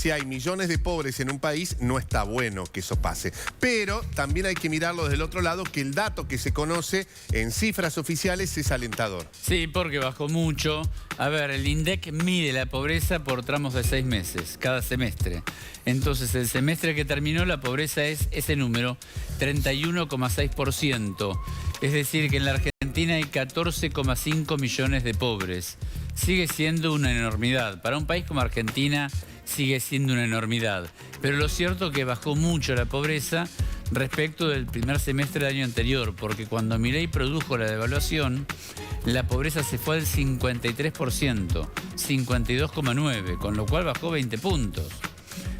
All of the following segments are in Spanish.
si hay millones de pobres en un país, no está bueno que eso pase. Pero también hay que mirarlo desde el otro lado, que el dato que se conoce en cifras oficiales es alentador. Sí, porque bajó mucho. A ver, el INDEC mide la pobreza por tramos de 6 meses, cada semestre. Entonces, el semestre que terminó, la pobreza es ese número, 31,6%. Es decir, que en la Argentina hay 14,5 millones de pobres. Sigue siendo una enormidad. Para un país como Argentina sigue siendo una enormidad. Pero lo cierto es que bajó mucho la pobreza respecto del primer semestre del año anterior, porque cuando Milei produjo la devaluación, la pobreza se fue al 53%, 52,9%, con lo cual bajó 20 puntos.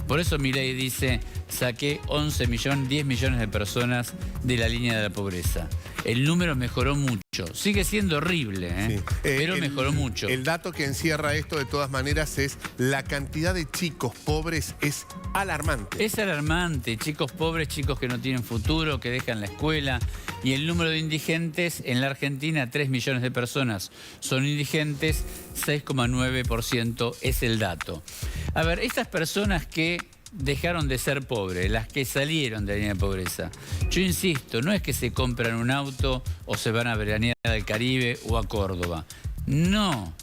Por eso Milei dice, saqué 11 millones, 10 millones de personas de la línea de la pobreza. El número mejoró mucho. Sigue siendo horrible, Sí. pero mejoró mucho. El dato que encierra esto, de todas maneras, es la cantidad de chicos pobres es alarmante. Es alarmante. Chicos pobres, chicos que no tienen futuro, que dejan la escuela. Y el número de indigentes en la Argentina, 3 millones de personas son indigentes, 6,9% es el dato. A ver, estas personas que dejaron de ser pobres, las que salieron de la línea de pobreza. Yo insisto, no es que se compran un auto o se van a veranear al Caribe o a Córdoba. No.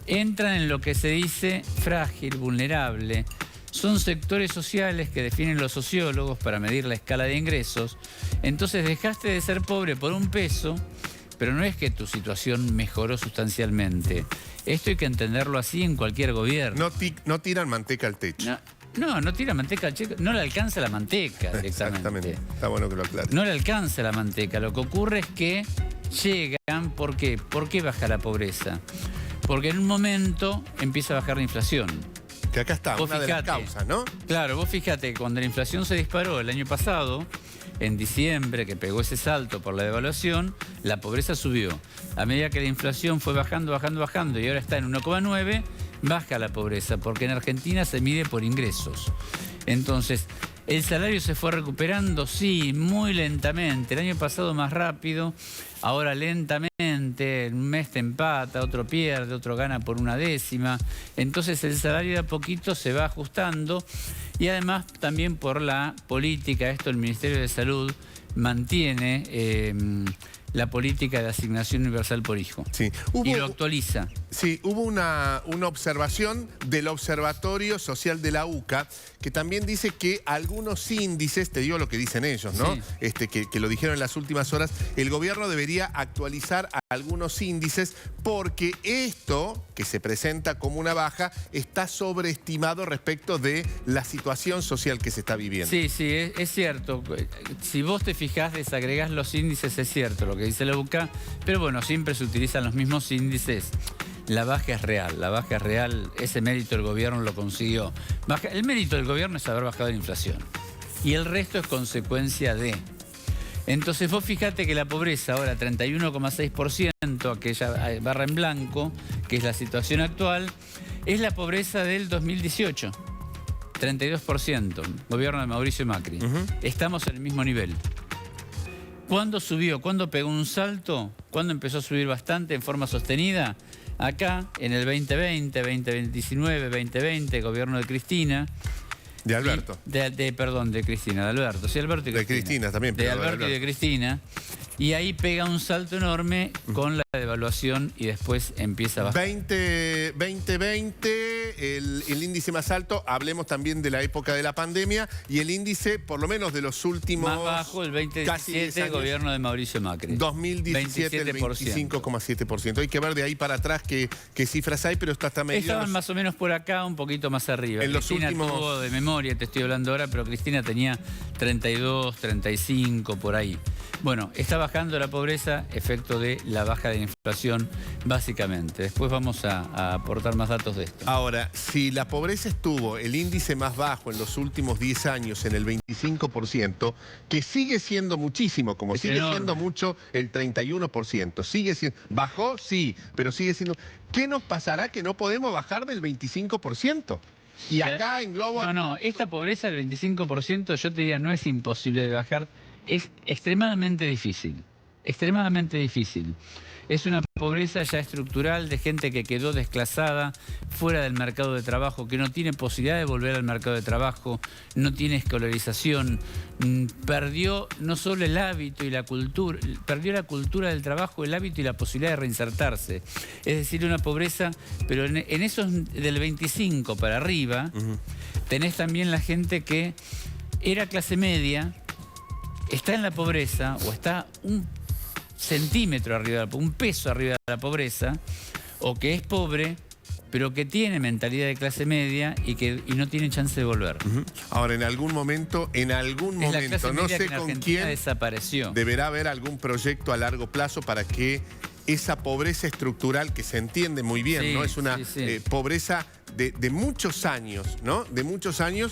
Entran en lo que se dice frágil, vulnerable. Son sectores sociales que definen los sociólogos para medir la escala de ingresos. Entonces dejaste de ser pobre por un peso, pero no es que tu situación mejoró sustancialmente. Esto hay que entenderlo así en cualquier gobierno. No tiran manteca al techo. No tira manteca al checo, no le alcanza la manteca directamente. Exactamente, está bueno que lo aclares. No le alcanza la manteca, lo que ocurre es que llegan, ¿por qué? ¿Por qué baja la pobreza? Porque en un momento empieza a bajar la inflación. Que acá está, una de las causas, ¿no? Claro, vos fíjate, cuando la inflación se disparó el año pasado, en diciembre, que pegó ese salto por la devaluación, la pobreza subió. A medida que la inflación fue bajando y ahora está en 1,9, baja la pobreza, porque en Argentina se mide por ingresos. Entonces, ¿el salario se fue recuperando? Sí, muy lentamente. El año pasado más rápido, ahora lentamente. Un mes te empata, otro pierde, otro gana por una décima. Entonces el salario de a poquito se va ajustando. Y además también por la política, el Ministerio de Salud mantiene la política de asignación universal por hijo. Sí. Y lo actualiza. Sí, hubo una observación del Observatorio Social de la UCA que también dice que algunos índices, te digo lo que dicen ellos, ¿no? Sí. Que lo dijeron en las últimas horas, el gobierno debería actualizar algunos índices porque esto, que se presenta como una baja, está sobreestimado respecto de la situación social que se está viviendo. Sí, es cierto. Si vos te fijás, desagregás los índices, es cierto lo que dice la UCA, pero bueno, siempre se utilizan los mismos índices. La baja es real, ese mérito el gobierno lo consiguió. El mérito del gobierno es haber bajado la inflación. Y el resto es consecuencia de. Entonces vos fijate que la pobreza ahora 31,6%, aquella barra en blanco, que es la situación actual, es la pobreza del 2018. 32%, gobierno de Mauricio Macri. Estamos en el mismo nivel. ¿Cuándo subió? ¿Cuándo pegó un salto? ¿Cuándo empezó a subir bastante en forma sostenida? Acá, en el 2020, 2019, 2020, gobierno de Cristina. De Alberto. De Cristina, de Alberto. Sí, Alberto y Cristina. De Cristina también. De Alberto y de Cristina. Y ahí pega un salto enorme con la devaluación y después empieza a bajar. 2020, el índice más alto, hablemos también de la época de la pandemia, y el índice, por lo menos de los últimos... Más bajo, el 2017, gobierno de Mauricio Macri. 2017, 27%. El 25,7%. Hay que ver de ahí para atrás qué cifras hay, pero está medio... Estaban más o menos por acá, un poquito más arriba. En Cristina los últimos... tuvo de memoria, te estoy hablando ahora, pero Cristina tenía 32, 35, por ahí. Bueno, está bajando la pobreza, efecto de la baja de la inflación, básicamente. Después vamos a aportar más datos de esto. Ahora, si la pobreza estuvo el índice más bajo en los últimos 10 años en el 25%, que sigue siendo muchísimo, como sigue siendo mucho el 31%, sigue siendo... ¿Bajó? Sí, pero sigue siendo... ¿Qué nos pasará que no podemos bajar del 25%? Y acá en Globo... No, esta pobreza del 25%, yo te diría, no es imposible de bajar. Es extremadamente difícil, extremadamente difícil. Es una pobreza ya estructural de gente que quedó desclasada, fuera del mercado de trabajo, que no tiene posibilidad de volver al mercado de trabajo, no tiene escolarización, perdió no solo el hábito y la cultura, perdió la cultura del trabajo, el hábito y la posibilidad de reinsertarse. Es decir, una pobreza, pero en esos del 25 para arriba, tenés también la gente que era clase media, está en la pobreza o está un centímetro arriba, un peso arriba de la pobreza, o que es pobre, pero que tiene mentalidad de clase media y no tiene chance de volver. Ahora, en algún momento, no sé con quién, desapareció. Deberá haber algún proyecto a largo plazo para que esa pobreza estructural, que se entiende muy bien, Sí, ¿no? Es una sí. pobreza de muchos años, ¿no? De muchos años,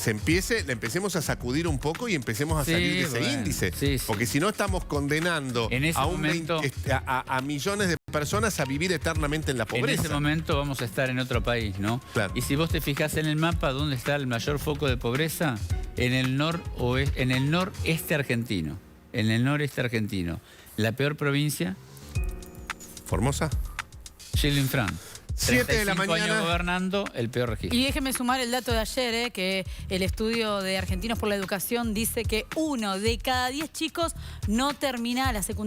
la empecemos a sacudir un poco y empecemos a salir de ese índice. Porque si no estamos condenando a millones de personas a vivir eternamente en la pobreza. En ese momento vamos a estar en otro país, ¿no? Claro. Y si vos te fijás en el mapa, ¿dónde está el mayor foco de pobreza? En el noreste argentino. En el noreste argentino. La peor provincia, Formosa. Chillinfran. 7 de la 35 mañana. años gobernando, el peor registro. Y déjeme sumar el dato de ayer, que el estudio de Argentinos por la Educación dice que 1 de cada 10 chicos no termina la secundaria.